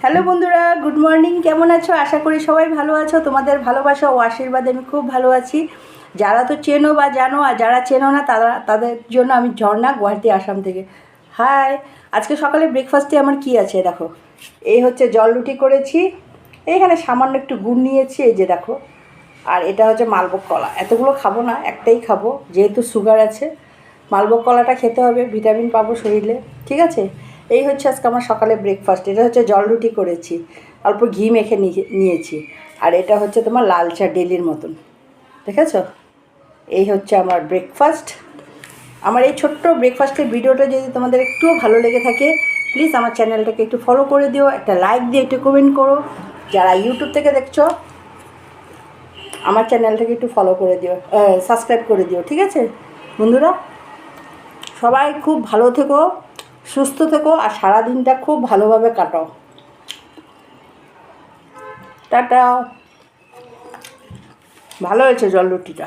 Hello বন্ধুরা, good morning. কেমন আছো? আশা করি সবাই ভালো আছো। তোমাদের ভালোবাসা ও আশীর্বাদে আমি খুব ভালো আছি। যারা তো চেনো বা জানো, আর যারা চেনো না তাদের জন্য আমি ঝর্ণা, গুয়াহাটি, আসাম থেকে। হাই। আজকে সকালে ব্রেকফাস্টে আমার কি আছে দেখো। এই হচ্ছে জল রুটি করেছি, এইখানে সামান্য একটু গুড় নিয়েছি, এই যে দেখো। আর এটা হচ্ছে মালভোগ কলা। এতগুলো খাবো না, একটাই খাবো, যেহেতু সুগার আছে। মালভোগ কলাটা খেতে হবে, ভিটামিন পাবো শরীরে, ঠিক আছে। এই হচ্ছে আজকে আমার সকালে ব্রেকফাস্ট। এটা হচ্ছে জল রুটি করেছি, অল্প ঘি মেখে নিয়েছি। আর এটা হচ্ছে তোমার লাল চা, ডেলির মতন, দেখেছো। এই হচ্ছে আমার ব্রেকফাস্ট। আমার এই ছোট্ট ব্রেকফাস্টের ভিডিওটা যদি তোমাদের একটুও ভালো লেগে থাকে, প্লিজ আমার চ্যানেলটাকে একটু ফলো করে দিও, একটা লাইক দিয়ে একটু কমেন্ট করো। যারা ইউটিউব থেকে দেখছো, আমার চ্যানেলটাকে একটু ফলো করে দিও, সাবস্ক্রাইব করে দিও, ঠিক আছে বন্ধুরা। সবাই খুব ভালো থেকো, সুস্থ থেকো, আর সারাদিনটা খুব ভালোভাবে কাটাও। টাটা। ভালো হয়েছে জল রুটিটা।